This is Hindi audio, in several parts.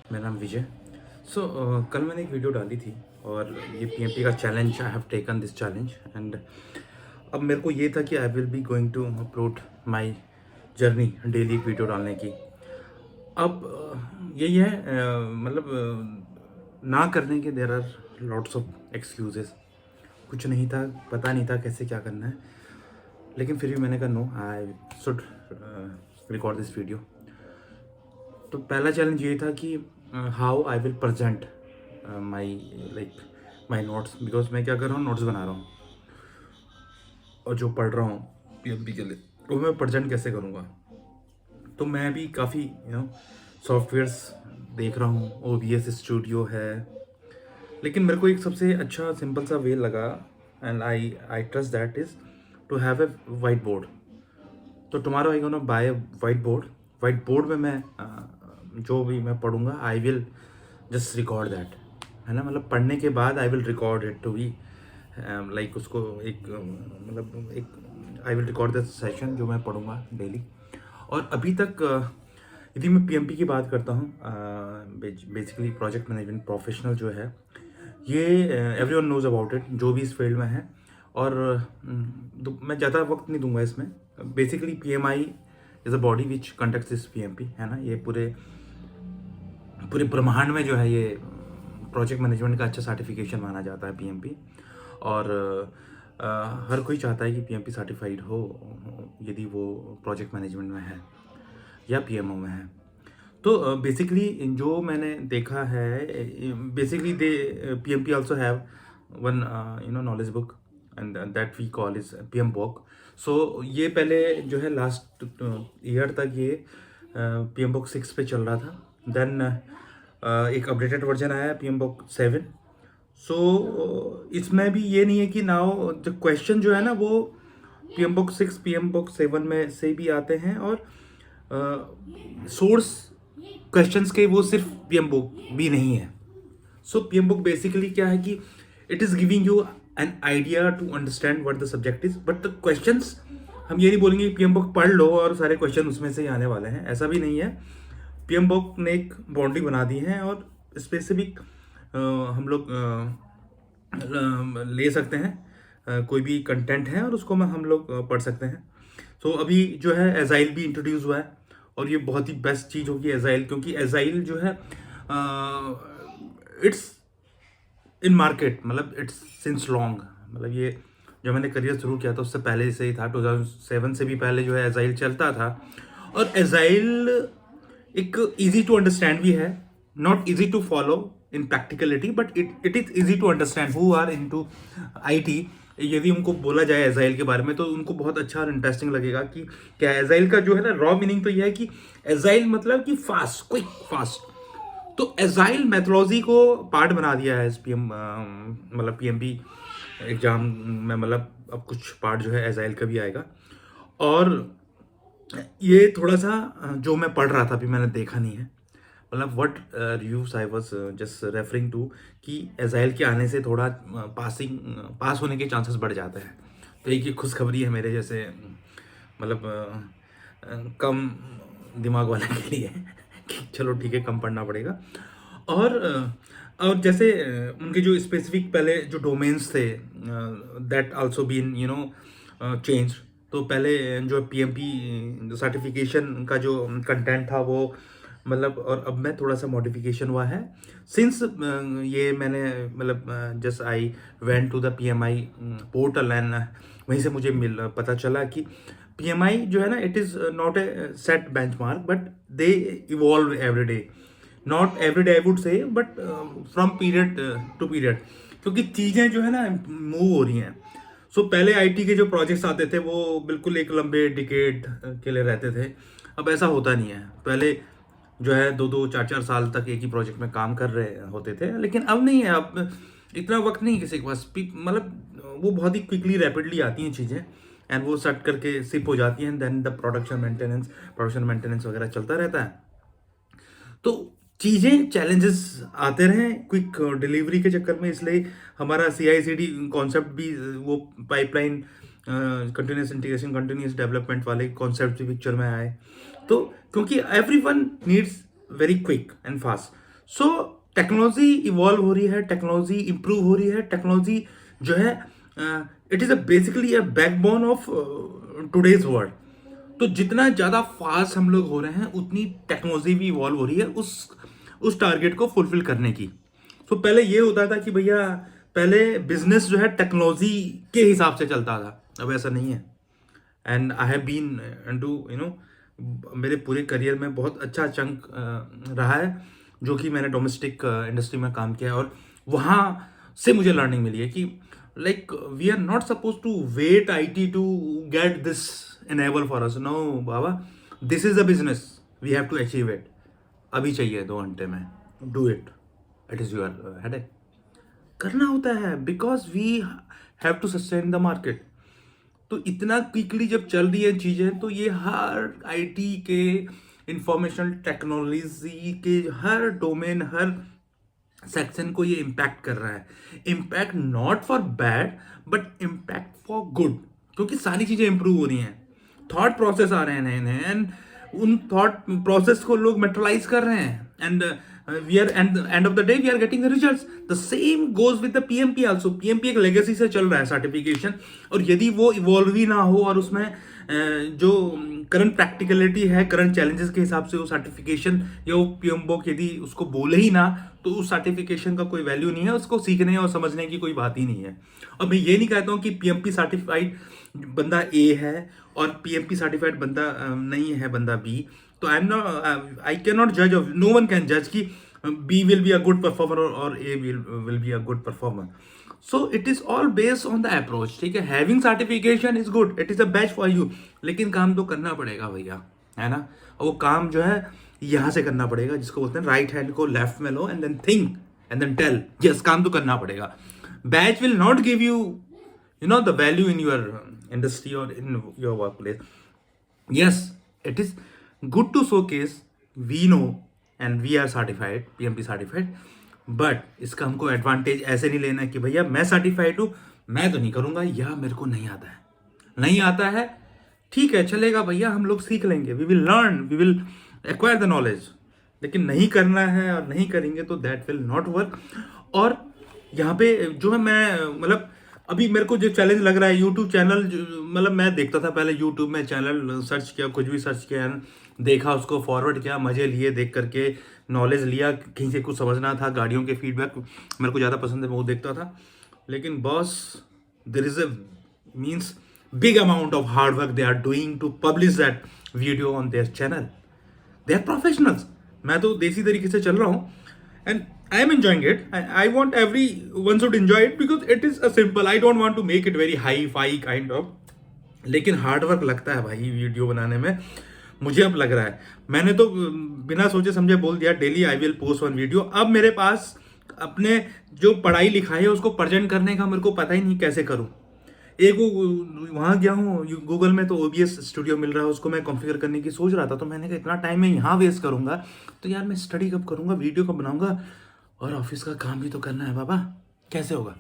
मेरा नाम विजय। कल मैंने एक वीडियो डाली थी और ये पीएमपी का challenge, I have taken this challenge and अब मेरे को ये था कि I will be going to upload my journey, daily एक वीडियो डालने की। अब यही है, ना करने के there are lots of excuses. कुछ नहीं था, पता नहीं था कैसे क्या करना है, लेकिन फिर भी मैंने कहा no, I should record this video. तो पहला चैलेंज ये था कि how I will present my like my notes, because मैं क्या कर रहा हूँ, नोट्स बना रहा हूँ और जो पढ़ रहा हूँ पीएमपी के लिए वो मैं प्रजेंट कैसे करूँगा। तो मैं भी काफ़ी सॉफ्टवेयर्स देख रहा हूँ, OBS स्टूडियो है, लेकिन मेरे को एक सबसे अच्छा सिंपल सा वे लगा and I trust that is to have a white board. तो tomorrow I gonna buy white board. White board में मैं जो भी मैं पढ़ूंगा I will just record that, है ना। मतलब पढ़ने के बाद I will record it to be like उसको एक एक I will record the session जो मैं पढ़ूंगा डेली। और अभी तक यदि मैं पीएमपी की बात करता हूँ, बेसिकली प्रोजेक्ट मैनेजमेंट प्रोफेशनल जो है, ये एवरीवन नोज अबाउट इट जो भी इस फील्ड में है। और तो मैं ज़्यादा वक्त नहीं दूंगा इसमें। Basically PMI is a body which conducts this PMP, है ना। ये पूरे पूरे ब्रह्मांड में जो है ये प्रोजेक्ट मैनेजमेंट का अच्छा सर्टिफिकेशन माना जाता है PMP। और हर कोई चाहता है कि PMP सर्टिफाइड हो यदि वो प्रोजेक्ट मैनेजमेंट में है या PMO में है। तो बेसिकली जो मैंने देखा है, basically they PMP also have one knowledge book and that we call is PMBOK। So ये पहले जो है लास्ट ईयर तक ये PMBOK 6 पे चल रहा था। देन एक अपडेटेड वर्जन आया PMBOK 7। सो इसमें भी ये नहीं है कि नाउ जो क्वेश्चन जो है ना वो PMBOK 6 PMBOK 7 में से भी आते हैं, और सोर्स क्वेश्चंस के वो सिर्फ PMBOK भी नहीं है। सो PMBOK बेसिकली क्या है कि it is giving you an idea to understand what the subject is, but the questions हम ये नहीं बोलेंगे कि PMBOK पढ़ लो और सारे क्वेश्चन उसमें से ही आने वाले हैं, ऐसा भी नहीं है। PMBOK ने एक बाउंड्री बना दी है और स्पेसिफिक हम लोग ले सकते हैं, कोई भी कंटेंट है और उसको हम लोग पढ़ सकते हैं। तो अभी जो है एजाइल भी इंट्रोड्यूस हुआ है और ये बहुत ही बेस्ट चीज़ होगी एजाइल, क्योंकि एजाइल जो है इट्स इन मार्केट, मतलब इट्स सिंस लॉन्ग। मतलब ये जो मैंने करियर शुरू किया था उससे पहले से ही था, 2007 से भी पहले जो है एजाइल चलता था। और एजाइल एक इजी टू अंडरस्टैंड भी है, not easy to follow in practicality, but it is easy to understand who are into IT। यदि उनको बोला जाए एजाइल के बारे में तो उनको बहुत अच्छा और इंटरेस्टिंग लगेगा कि क्या एजाइल का जो है ना रॉ मीनिंग तो यह है कि एजाइल मतलब कि फास्ट, क्विक, फास्ट। तो एजाइल मेथोलॉजी को पार्ट बना दिया है SPM, मतलब PMP एग्जाम में। मतलब अब कुछ पार्ट जो है एजाइल का भी आएगा। और ये थोड़ा सा जो मैं पढ़ रहा था अभी मैंने देखा नहीं है, मतलब what reviews I was just referring to, कि एजाइल के आने से थोड़ा पास होने के चांसेस बढ़ जाते हैं। तो एक ये खुशखबरी है मेरे जैसे मतलब कम दिमाग वाले के लिए कि चलो ठीक है, कम पढ़ना पड़ेगा। और और जैसे उनके जो स्पेसिफिक पहले जो डोमेन्स थे दैट आल्सो बीन चेंज। तो पहले जो PMP सर्टिफिकेशन का जो कंटेंट था वो मतलब, और अब में थोड़ा सा मॉडिफिकेशन हुआ है सिंस ये मैंने मतलब just I went to the PMI portal and वहीं से मुझे पता चला कि PMI जो है ना, it is not a set benchmark but they evolve every day. Not every day I would say, but from period to period, क्योंकि चीज़ें जो है ना मूव हो रही हैं। सो पहले IT के जो प्रोजेक्ट्स आते थे वो बिल्कुल एक लंबे डिकेड के लिए रहते थे, अब ऐसा होता नहीं है। पहले जो है 2-2 4-4 साल तक एक ही प्रोजेक्ट में काम कर रहे होते थे, लेकिन अब नहीं है। अब इतना वक्त नहीं किसी के पास, मतलब वो बहुत ही क्विकली रैपिडली आती हैं चीज़ें एंड वो सेट करके शिप हो जाती हैं, देन द प्रोडक्शन मेंटेनेंस वगैरह चलता रहता है। तो चीज़ें चैलेंजेस आते रहे क्विक डिलीवरी के चक्कर में, इसलिए हमारा CI/CD कॉन्सेप्ट भी वो pipeline continuous integration continuous development वाले कॉन्सेप्ट भी पिक्चर में आए। तो क्योंकि everyone needs very quick and fast, so technology evolve हो रही है, टेक्नोलॉजी इंप्रूव हो रही है, टेक्नोलॉजी जो है it is a basically a backbone of today's world. तो जितना ज़्यादा फास्ट हम लोग हो रहे हैं उतनी टेक्नोलॉजी भी इवॉल्व हो रही है उस टारगेट को फुलफिल करने की। तो पहले ये होता था कि भैया पहले बिजनेस जो है टेक्नोलॉजी के हिसाब से चलता था, अब ऐसा नहीं है। And I have been into मेरे पूरे करियर में बहुत अच्छा चंक रहा है जो कि मैंने डोमेस्टिक इंडस्ट्री में काम किया है, और वहाँ से मुझे लर्निंग मिली है कि like we are not suppose to wait IT to get this enable for us. No बाबा, this is a business, we have to achieve it. अभी चाहिए 2 घंटे में, do it, it is your headache. करना होता है because we have to sustain the market. तो इतना क्विकली जब चल रही है चीज़ें, तो ये हर IT के, इंफॉर्मेशन टेक्नोलॉजी के हर डोमेन, हर सेक्शन को ये इम्पैक्ट कर रहा है। Impact not for bad but impact for good, क्योंकि सारी चीज़ें इंप्रूव हो रही हैं। थॉट प्रोसेस आ रहे हैं नए नए, एंड उन थॉट प्रोसेस को लोग मेट्रलाइज कर रहे हैं, and we are end of the day we are getting the results. The same goes with the PMP also. PMP एक लेगेसी से चल रहा है सर्टिफिकेशन, और यदि वो इवॉल्व ही ना हो और उसमें जो करंट प्रैक्टिकलिटी है, करंट चैलेंजेस के हिसाब से वो सर्टिफिकेशन या वो PMBOK यदि उसको बोले ही ना, तो उस सर्टिफिकेशन का कोई वैल्यू नहीं है, उसको सीखने और समझने की कोई बात ही नहीं है। और मैं ये नहीं कहता हूँ कि PMP सर्टिफाइड बंदा A है और PMP सर्टिफाइड बंदा नहीं है बंदा B। तो आई कैन नॉट जज, ऑफ नो वन कैन जज कि B will be a good performer और A will be a good performer. So it is all based on the approach. ठीक है, having certification is good, it is a best for you, लेकिन काम तो करना पड़ेगा भैया, है ना। और वो काम जो है यहाँ से करना पड़ेगा, जिसको बोलते हैं राइट हैंड को लेफ्ट में लो and then think and then tell. Yes, काम तो करना पड़ेगा। Batch will not give you the value in your industry or in your workplace. Yes, it is good to showcase we know and we are certified, PMP certified, but इसका हमको एडवांटेज ऐसे नहीं लेना कि भैया मैं सर्टिफाइड हूँ, मैं तो नहीं करूँगा, या मेरे को नहीं आता है। नहीं आता है, ठीक है, चलेगा भैया, हम लोग सीख लेंगे, we will learn, we will acquire the knowledge. लेकिन नहीं करना है और नहीं करेंगे तो दैट विल नॉट वर्क। और यहाँ पे जो है मैं मतलब अभी मेरे को जो चैलेंज लग रहा है, यूट्यूब चैनल, मतलब मैं देखता था पहले यूट्यूब में चैनल सर्च किया, कुछ भी सर्च किया, देखा, उसको फॉरवर्ड किया, मजे लिए देख करके, नॉलेज लिया, कहीं से कुछ समझना था, गाड़ियों के फीडबैक मेरे को ज़्यादा पसंद है, वो देखता था। लेकिन boss, there is a means big amount of hard work they are doing to publish that video on their channel. They are professionals. मैं तो देसी तरीके से चल रहा हूँ and I am enjoying it. I want everyone should enjoy it because it is a simple. I don't want to make it very high-fi kind of. लेकिन हार्ड वर्क लगता है भाई वीडियो बनाने में। मुझे अब लग रहा है, मैंने तो बिना सोचे समझे बोल दिया daily I will post 1 video. अब मेरे पास अपने जो पढ़ाई लिखाई है उसको प्रेजेंट करने का मेरे को पता ही नहीं कैसे करूँ। एक वो वहाँ गया हूँ गूगल में, तो OBS स्टूडियो मिल रहा है, उसको मैं कॉन्फ़िगर करने की सोच रहा था। तो मैंने कहा इतना टाइम मैं यहाँ वेस्ट करूँगा तो यार मैं स्टडी कब करूँगा, वीडियो कब बनाऊँगा, और ऑफिस का काम भी तो करना है बाबा, कैसे होगा।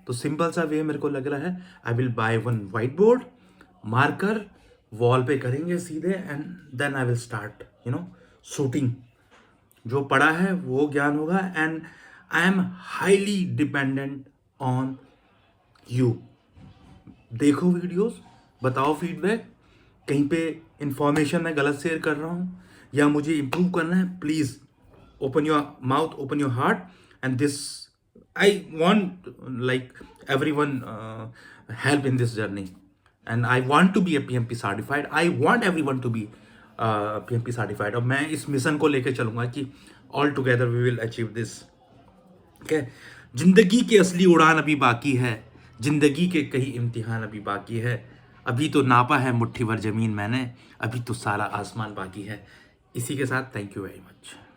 तो सिंपल सा वे मेरे को लग रहा है, I will buy 1 white board, marker, wall पे करेंगे सीधे, and then I will start shooting. जो पढ़ा है वो ज्ञान होगा, and I am highly dependent on you. देखो वीडियोस, बताओ फीडबैक, कहीं पे इंफॉर्मेशन मैं गलत शेयर कर रहा हूँ या मुझे इम्प्रूव करना है, please open your mouth, open your heart, and this I want like every one help in this journey, and I want to be a PMP certified, I want every one to be PMP certified. और मैं इस मिशन को लेकर चलूँगा कि all together we will achieve this. ठीक है, जिंदगी की असली उड़ान अभी बाकी है, जिंदगी के कई इम्तिहान अभी बाकी है, अभी तो नापा है मुट्ठी भर जमीन मैंने, अभी तो सारा आसमान बाकी है। इसी के साथ थैंक यू वेरी मच।